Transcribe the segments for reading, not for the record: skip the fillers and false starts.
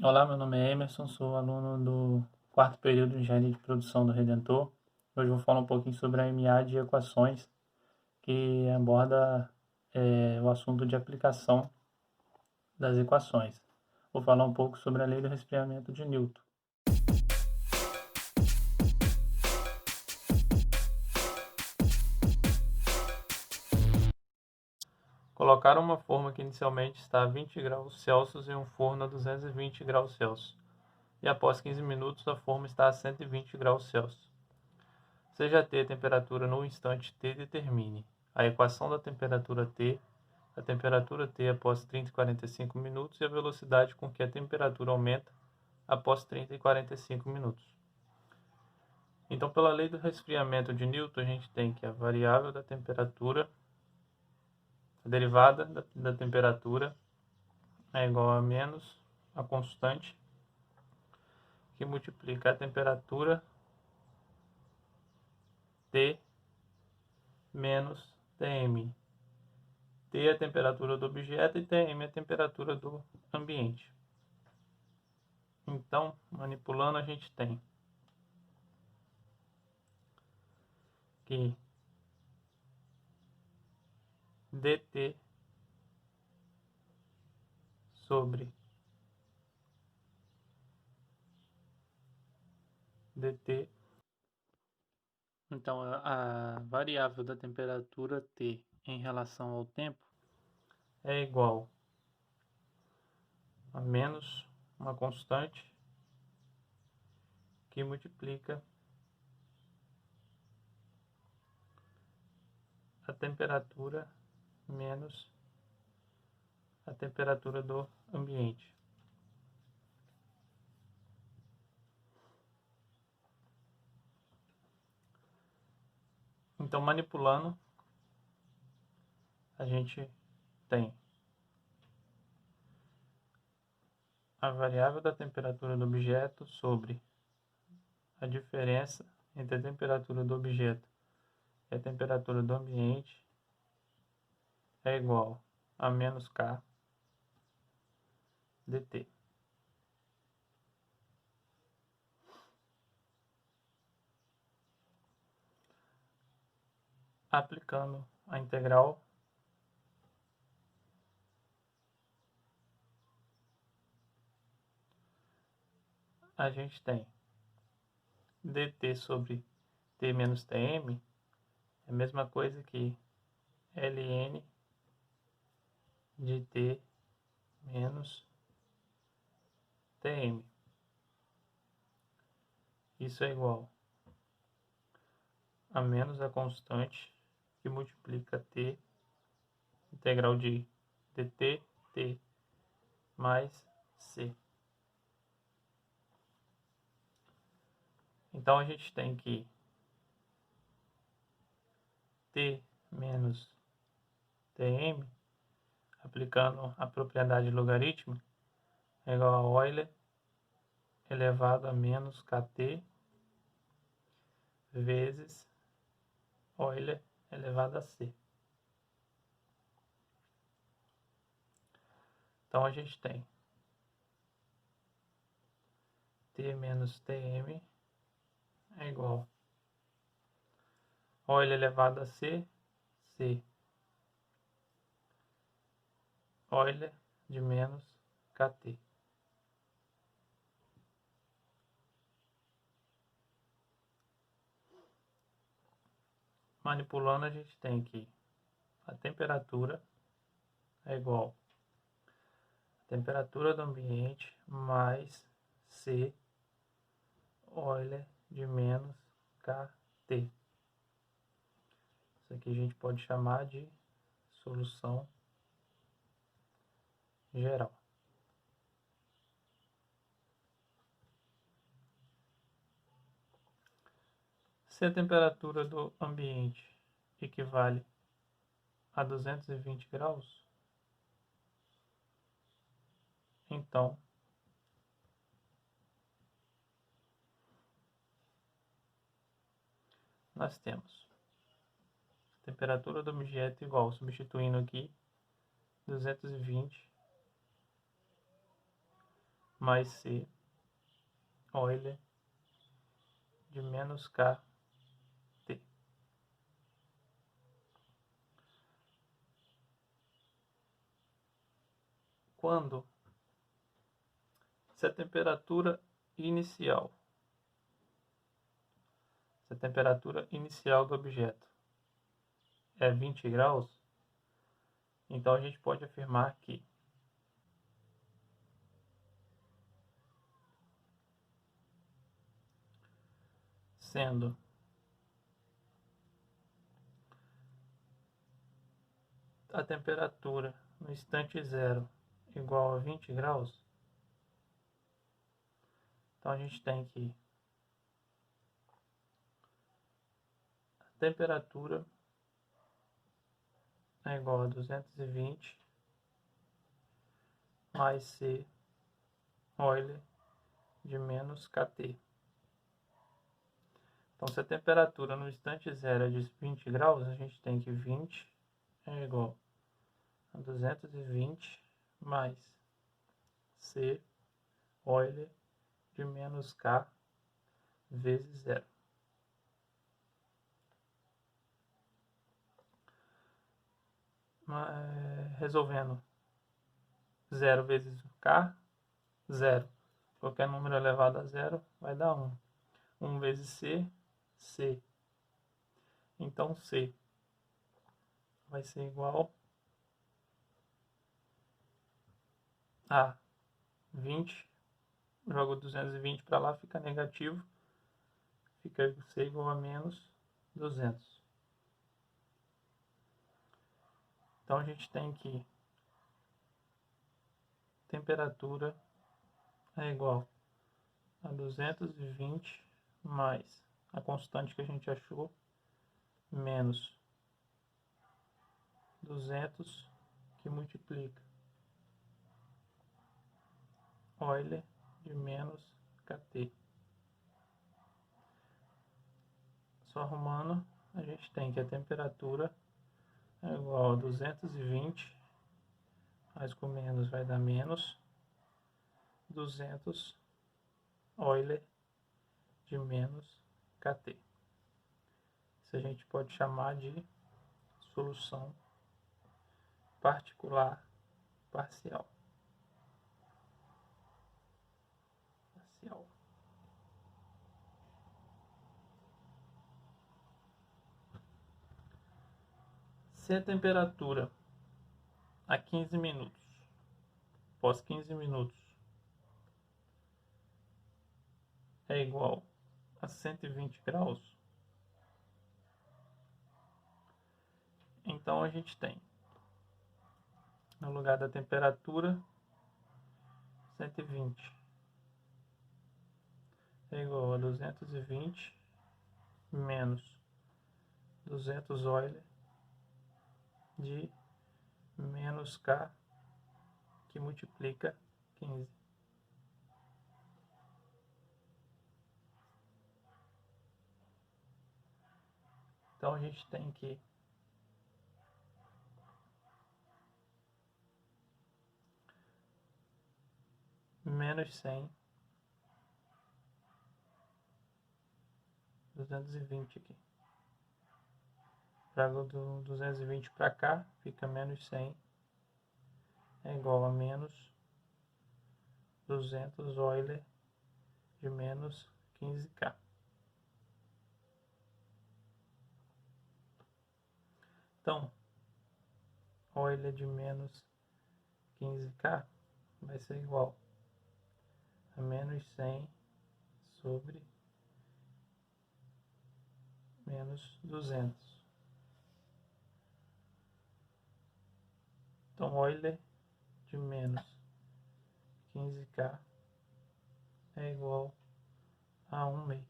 Olá, meu nome é Emerson, sou aluno do quarto período de Engenharia de Produção do Redentor. Hoje vou falar um pouquinho sobre a MA de equações, que aborda o assunto de aplicação das equações. Vou falar um pouco sobre a lei do resfriamento de Newton. Colocar uma forma que inicialmente está a 20 graus Celsius em um forno a 220 graus Celsius e após 15 minutos a forma está a 120 graus Celsius. Seja T a temperatura no instante T, determine a equação da temperatura T, a temperatura T após 30 e 45 minutos e a velocidade com que a temperatura aumenta após 30 e 45 minutos. Então, pela lei do resfriamento de Newton, a gente tem que a variável da temperatura, a derivada da temperatura é igual a menos a constante que multiplica a temperatura T menos Tm. T é a temperatura do objeto e Tm é a temperatura do ambiente. Então, manipulando, a gente tem que dt sobre dt. Então, a variável da temperatura T em relação ao tempo é igual a menos uma constante que multiplica a temperatura menos a temperatura do ambiente. Então, manipulando, a gente tem a variável da temperatura do objeto sobre a diferença entre a temperatura do objeto e a temperatura do ambiente é igual a menos K dt. Aplicando a integral, a gente tem dt sobre t menos tm é a mesma coisa que ln de t menos tm. Isso é igual a menos a constante que multiplica t, integral de dt, t mais c. Então, a gente tem que t menos tm, aplicando a propriedade logarítmica, é igual a Euler elevado a menos kt vezes Euler elevado a c. Então, a gente tem t menos tm é igual a Euler elevado a c, c Euler de menos kt. Manipulando, a gente tem que a temperatura é igual a temperatura do ambiente mais C Euler de menos KT. Isso aqui a gente pode chamar de solução geral. Se a temperatura do ambiente equivale a 220 graus, então nós temos a temperatura do objeto igual, substituindo aqui, 220 mais C Euler de menos KT. Quando se a temperatura inicial do objeto é 20 graus, então a gente pode afirmar que sendo a temperatura no instante zero igual a 20 graus, então a gente tem que a temperatura é igual a 220 mais C Euler de menos KT. Então, se a temperatura no instante zero é de 20 graus, a gente tem que 20 é igual a 220 mais C Euler de menos K vezes zero. Resolvendo 0 vezes K, 0. Qualquer número elevado a zero vai dar 1. 1 vezes C, C. Então, C vai ser igual a 20. Jogo 220 para lá, fica negativo. Fica C igual a menos 200. Então, a gente tem que temperatura é igual a 220 mais a constante que a gente achou, menos 200 que multiplica Euler de menos KT. Só arrumando, a gente tem que a temperatura é igual a 220, mais com menos vai dar menos 200 Euler de menos KT. Isso a gente pode chamar de solução particular parcial. Se a temperatura a 15 minutos, após 15 minutos, é igual a 120 graus, então a gente tem, no lugar da temperatura, 120 é igual a 220 menos 200 Euler de menos K que multiplica 15. Então a gente tem que menos 100, 220 aqui. Trago do 220 para cá, fica menos 100, é igual a menos 200 Euler de menos 15K. Então, Euler de menos 15K vai ser igual a menos 100 sobre menos 200. Então, Euler de menos 15K é igual a 1/2.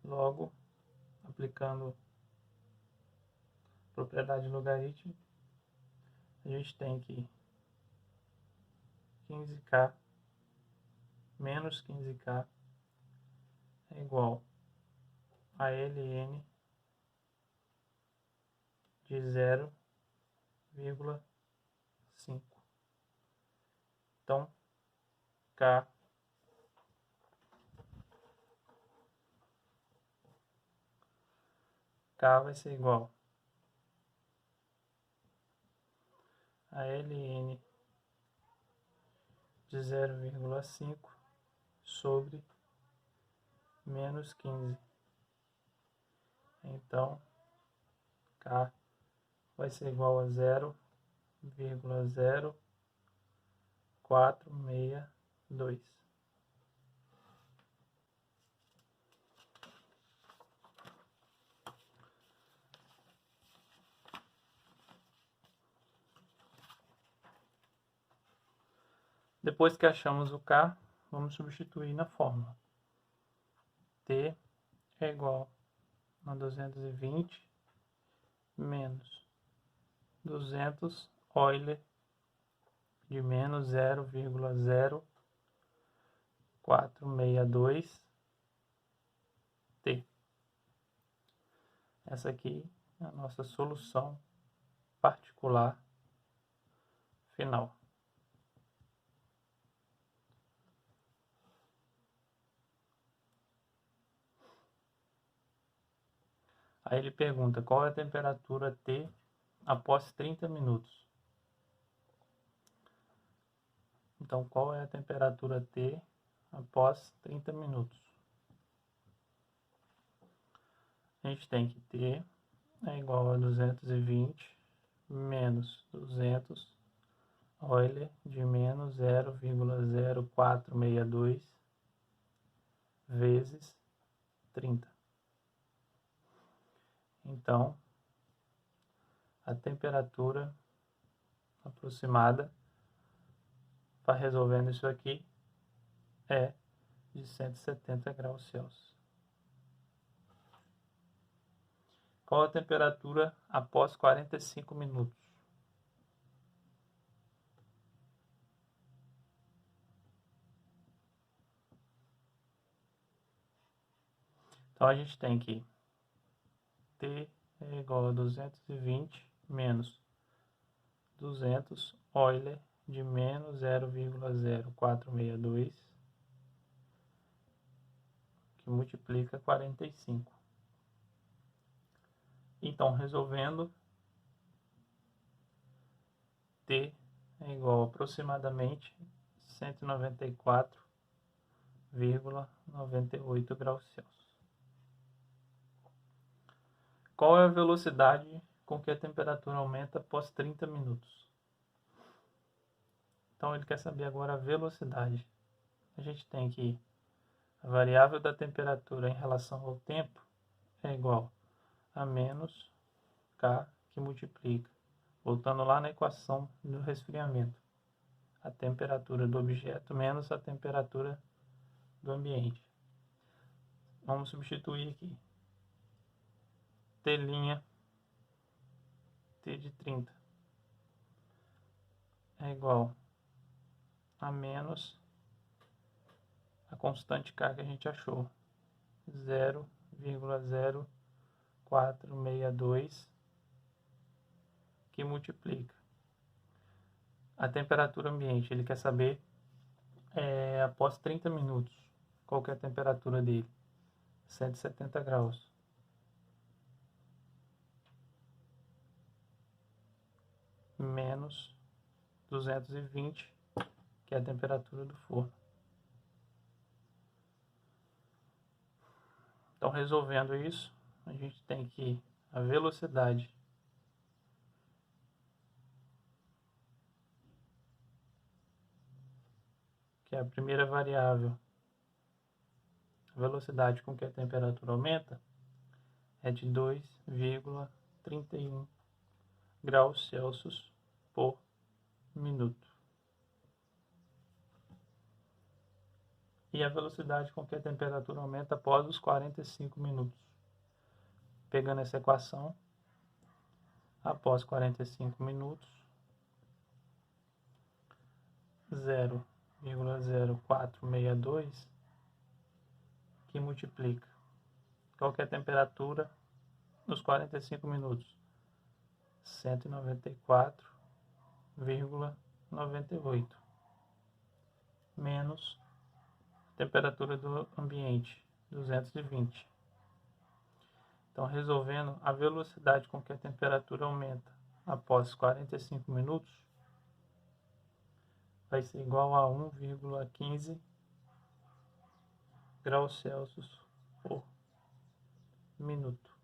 Logo, aplicando propriedade logarítmica, a gente tem que 15K menos 15K é igual a ln de 0,5. Então, K vai ser igual a ln de 0,5 sobre menos 15. Então, K vai ser igual a 0,0462. Depois que achamos o K, vamos substituir na fórmula. T é igual a 220 menos 200 Euler de menos 0,0462 T. Essa aqui é a nossa solução particular final. Aí ele pergunta qual é a temperatura T após 30 minutos. Então, qual é a temperatura T após 30 minutos? A gente tem que T é igual a 220 menos 200 Euler de menos 0,0462 vezes 30. Então, a temperatura aproximada, para resolvendo isso aqui, é de 170 graus Celsius. Qual a temperatura após 45 minutos? Então, a gente tem que T é igual a 220 menos 200 Euler de menos 0,0462, que multiplica 45. Então, resolvendo, T é igual a aproximadamente 194,98 graus Celsius. Qual é a velocidade com que a temperatura aumenta após 30 minutos? Então, ele quer saber agora a velocidade. A gente tem que a variável da temperatura em relação ao tempo é igual a menos K, que multiplica, voltando lá na equação do resfriamento, a temperatura do objeto menos a temperatura do ambiente. Vamos substituir aqui. T', T de 30, é igual a menos a constante K que a gente achou, 0,0462, que multiplica a temperatura ambiente. Ele quer saber após 30 minutos qual que é a temperatura dele, 170 graus. Menos 220, que é a temperatura do forno. Então, resolvendo isso, a gente tem que a velocidade que é a primeira variável, a velocidade com que a temperatura aumenta, é de 2,31 graus Celsius por minuto. E a velocidade com que a temperatura aumenta após os 45 minutos. Pegando essa equação, após 45 minutos, 0,0462, que multiplica. Qual que é a temperatura nos 45 minutos? 194,98. menos a temperatura do ambiente, 220. Então, resolvendo, a velocidade com que a temperatura aumenta após 45 minutos vai ser igual a 1,15 graus Celsius por minuto.